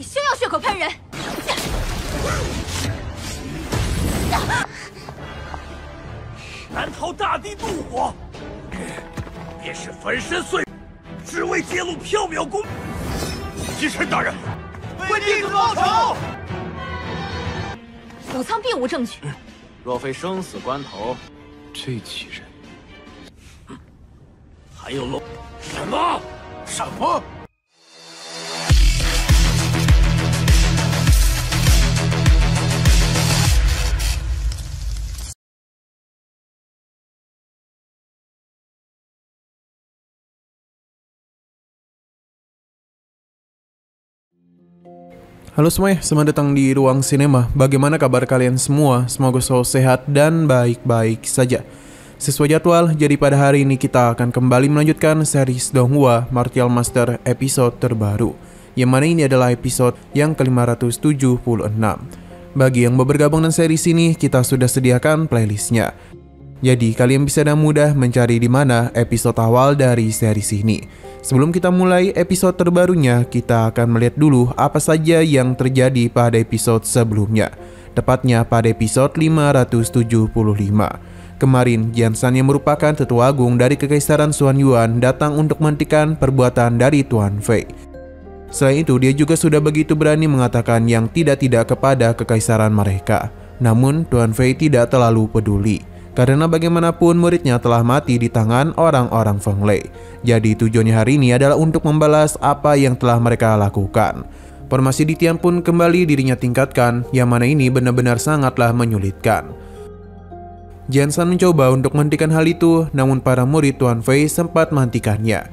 你休要血口喷人！难逃大地怒火，便是粉身碎骨，只为揭露缥缈宫。姬臣大人，为弟子报仇！武仓并无证据，若非生死关头，这几人还有龙？什么？什么？ Halo semuanya, selamat datang di Ruang Sinema. Bagaimana kabar kalian semua? Semoga selalu sehat dan baik-baik saja. Sesuai jadwal, jadi pada hari ini kita akan kembali melanjutkan series Donghua Martial Master episode terbaru, yang mana ini adalah episode yang ke-576. Bagi yang mau bergabung dengan series ini, kita sudah sediakan playlistnya. Jadi kalian bisa dengan mudah mencari di mana episode awal dari series ini. Sebelum kita mulai episode terbarunya, kita akan melihat dulu apa saja yang terjadi pada episode sebelumnya. Tepatnya pada episode 575. Kemarin, Jian Shan yang merupakan tetua agung dari Kekaisaran Xuan Yuan datang untuk menghentikan perbuatan dari Tuan Fei. Selain itu, dia juga sudah begitu berani mengatakan yang tidak-tidak kepada kekaisaran mereka. Namun, Tuan Fei tidak terlalu peduli. Karena bagaimanapun muridnya telah mati di tangan orang-orang Feng Lei. Jadi tujuannya hari ini adalah untuk membalas apa yang telah mereka lakukan. Formasi di Tian pun kembali dirinya tingkatkan, yang mana ini benar-benar sangatlah menyulitkan. Jian Shan mencoba untuk menghentikan hal itu, namun para murid Tuan Fei sempat menghentikannya.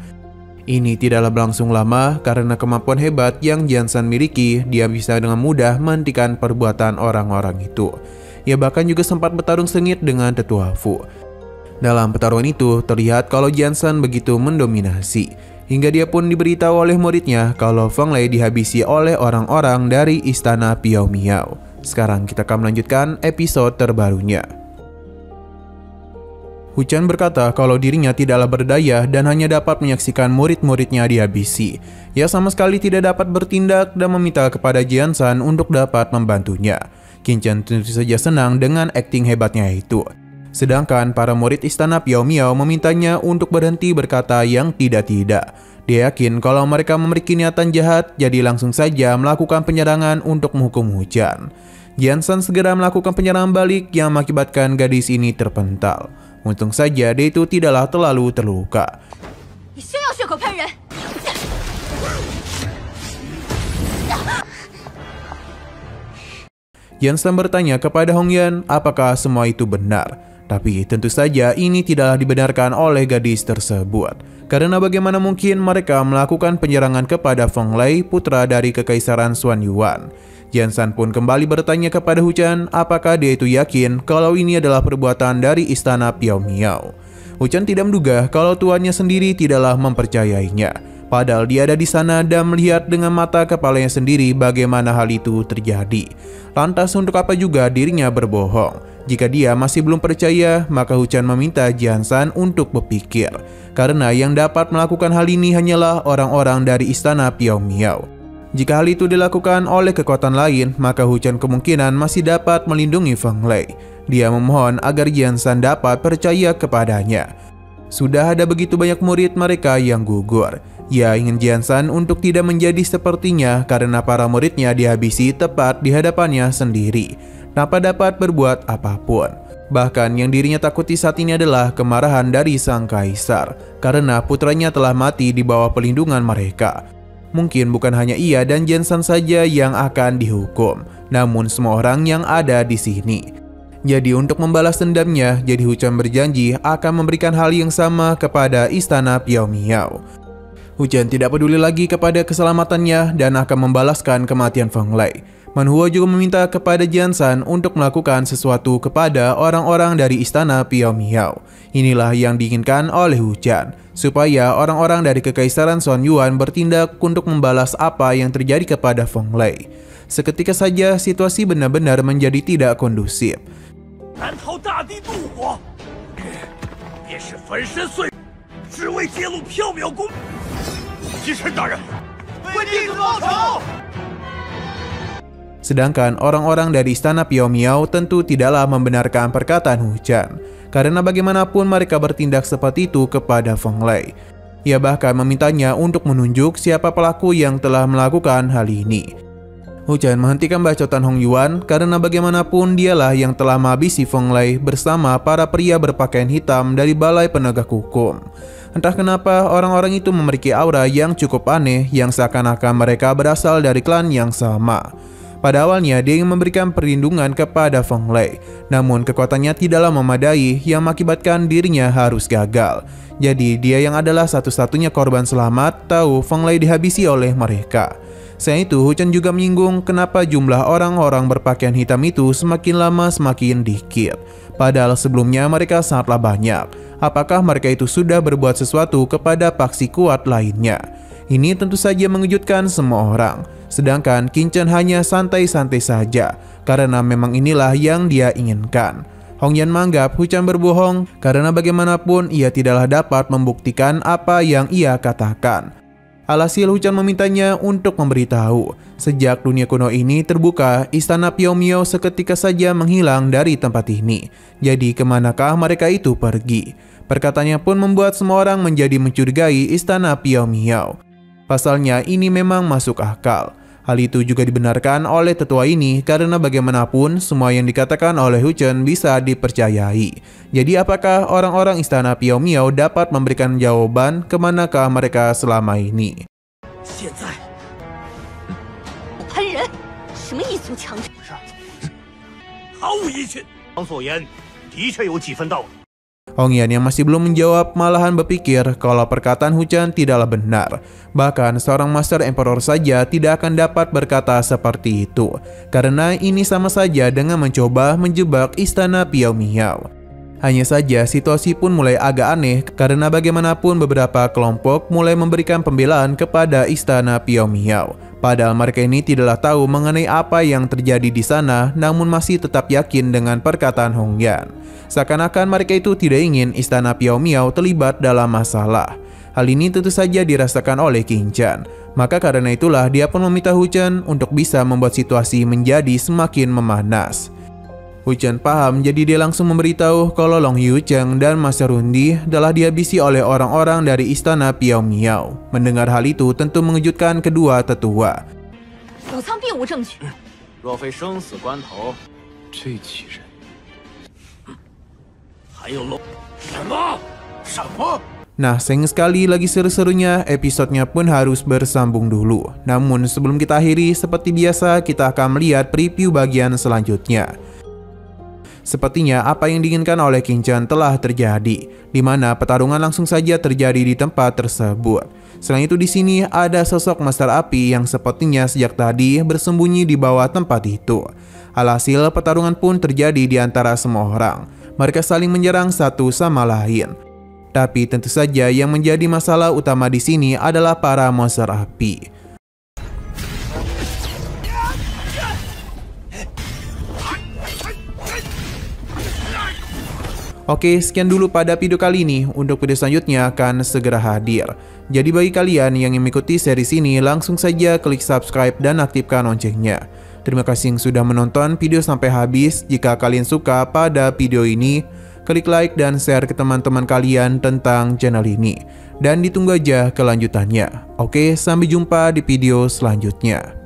Ini tidaklah berlangsung lama karena kemampuan hebat yang Jian Shan miliki, dia bisa dengan mudah menghentikan perbuatan orang-orang itu. Ia bahkan juga sempat bertarung sengit dengan tetua Fu. Dalam pertarungan itu, terlihat kalau Jian Shan begitu mendominasi, hingga dia pun diberitahu oleh muridnya kalau Feng Lei dihabisi oleh orang-orang dari istana Piao Miao. Sekarang kita akan melanjutkan episode terbarunya. Hu Chen berkata kalau dirinya tidaklah berdaya dan hanya dapat menyaksikan murid-muridnya dihabisi. Ia sama sekali tidak dapat bertindak dan meminta kepada Jian Shan untuk dapat membantunya. Qin Chen tentu saja senang dengan akting hebatnya itu. Sedangkan para murid istana Piao Miao memintanya untuk berhenti berkata yang tidak-tidak. Dia yakin kalau mereka memiliki niatan jahat, jadi langsung saja melakukan penyerangan untuk menghukum Hu Chen. Jian Shan segera melakukan penyerangan balik yang mengakibatkan gadis ini terpental. Untung saja dia itu tidaklah terlalu terluka. Jian Shan bertanya kepada Hong Yan apakah semua itu benar. Tapi tentu saja ini tidaklah dibenarkan oleh gadis tersebut. Karena bagaimana mungkin mereka melakukan penyerangan kepada Feng Lei, putra dari Kekaisaran Xuan Yuan. Jian Shan pun kembali bertanya kepada Hu Chen apakah dia itu yakin kalau ini adalah perbuatan dari istana Piao Miao. Hu Chen tidak menduga kalau tuannya sendiri tidaklah mempercayainya. Padahal dia ada di sana dan melihat dengan mata kepalanya sendiri bagaimana hal itu terjadi. Lantas untuk apa juga dirinya berbohong? Jika dia masih belum percaya, maka Hu Chen meminta Jian Shan untuk berpikir. Karena yang dapat melakukan hal ini hanyalah orang-orang dari istana Piao Miao. Jika hal itu dilakukan oleh kekuatan lain, maka Hu Chen kemungkinan masih dapat melindungi Feng Lei. Dia memohon agar Jian Shan dapat percaya kepadanya. Sudah ada begitu banyak murid mereka yang gugur. Ia ingin Jian Shan untuk tidak menjadi sepertinya karena para muridnya dihabisi tepat di hadapannya sendiri, tanpa dapat berbuat apapun. Bahkan yang dirinya takuti saat ini adalah kemarahan dari sang kaisar, karena putranya telah mati di bawah pelindungan mereka. Mungkin bukan hanya ia dan Jian Shan saja yang akan dihukum, namun semua orang yang ada di sini. Jadi untuk membalas dendamnya, jadi Hu Chen berjanji akan memberikan hal yang sama kepada istana Piao Miao. Hu Chen tidak peduli lagi kepada keselamatannya dan akan membalaskan kematian Feng Lei. Man Huo juga meminta kepada Jian Shan untuk melakukan sesuatu kepada orang-orang dari istana Piao Miao. Inilah yang diinginkan oleh Hu Chen, supaya orang-orang dari Kekaisaran Xuan Yuan bertindak untuk membalas apa yang terjadi kepada Feng Lei. Seketika saja situasi benar-benar menjadi tidak kondusif. 难逃大地怒火，便是粉身碎骨，只为揭露缥缈宫。姬臣大人，为弟子报仇！ Sedangkan orang-orang dari istana Piao Miao tentu tidaklah membenarkan perkataan Hujan, karena bagaimanapun mereka bertindak seperti itu kepada Feng Lei. Ia bahkan memintanya untuk menunjuk siapa pelaku yang telah melakukan hal ini. Hujan menghentikan bacotan Hong Yuan karena bagaimanapun dialah yang telah menghabisi Feng Lei bersama para pria berpakaian hitam dari Balai Penegak Hukum. Entah kenapa orang-orang itu memiliki aura yang cukup aneh yang seakan-akan mereka berasal dari klan yang sama. Pada awalnya dia ingin memberikan perlindungan kepada Feng Lei, namun kekuatannya tidaklah memadai yang mengakibatkan dirinya harus gagal. Jadi dia yang adalah satu-satunya korban selamat tahu Feng Lei dihabisi oleh mereka. Selain itu, Hujan juga menyinggung kenapa jumlah orang-orang berpakaian hitam itu semakin lama semakin dikit. Padahal sebelumnya mereka sangatlah banyak. Apakah mereka itu sudah berbuat sesuatu kepada paksi kuat lainnya? Ini tentu saja mengejutkan semua orang. Sedangkan Qin Chen hanya santai-santai saja, karena memang inilah yang dia inginkan. Hong Yan menganggap Hujan berbohong karena bagaimanapun ia tidaklah dapat membuktikan apa yang ia katakan. Alhasil Hujan memintanya untuk memberitahu, sejak dunia kuno ini terbuka, istana Piao Miao seketika saja menghilang dari tempat ini. Jadi kemanakah mereka itu pergi? Perkataannya pun membuat semua orang menjadi mencurigai istana Piao Miao. Pasalnya ini memang masuk akal. Hal itu juga dibenarkan oleh tetua ini karena bagaimanapun semua yang dikatakan oleh Hujan bisa dipercayai. Jadi apakah orang-orang istana Piao Miao dapat memberikan jawaban kemanakah mereka selama ini? 现在喷人，什么异族强者？毫无依据。王所言的确有几分道理。 Hong Yan yang masih belum menjawab malahan berpikir kalau perkataan Hujan tidaklah benar. Bahkan seorang Master Emperor saja tidak akan dapat berkata seperti itu, karena ini sama saja dengan mencoba menjebak istana Piao Miao. Hanya saja situasi pun mulai agak aneh karena bagaimanapun beberapa kelompok mulai memberikan pembelaan kepada istana Piao Miao. Padahal mereka ini tidaklah tahu mengenai apa yang terjadi di sana, namun masih tetap yakin dengan perkataan Hong Yan. Seakan-akan mereka itu tidak ingin istana Piao Miao terlibat dalam masalah. Hal ini tentu saja dirasakan oleh Qin Chen. Maka karena itulah dia pun meminta Hujan untuk bisa membuat situasi menjadi semakin memanas. Hujan paham, jadi dia langsung memberitahu kalau Long Yucheng dan Master Rundi telah dihabisi oleh orang-orang dari istana Piao Miao. Mendengar hal itu tentu mengejutkan kedua tetua. 武仓并无证据， 若非生死关头， 这几人 还有龙什么？ Nah, sayang sekali lagi seru-serunya, episodenya pun harus bersambung dulu. Namun sebelum kita akhiri, seperti biasa kita akan melihat preview bagian selanjutnya. Sepertinya apa yang diinginkan oleh Qin Chen telah terjadi, di mana pertarungan langsung saja terjadi di tempat tersebut. Selain itu di sini ada sosok Master Api yang sepertinya sejak tadi bersembunyi di bawah tempat itu. Alhasil pertarungan pun terjadi di antara semua orang. Mereka saling menyerang satu sama lain. Tapi tentu saja yang menjadi masalah utama di sini adalah para monster api. Oke, sekian dulu pada video kali ini. Untuk video selanjutnya akan segera hadir. Jadi bagi kalian yang ingin mengikuti series ini, langsung saja klik subscribe dan aktifkan loncengnya. Terima kasih yang sudah menonton video sampai habis. Jika kalian suka pada video ini, klik like dan share ke teman-teman kalian tentang channel ini. Dan ditunggu aja kelanjutannya. Oke, sampai jumpa di video selanjutnya.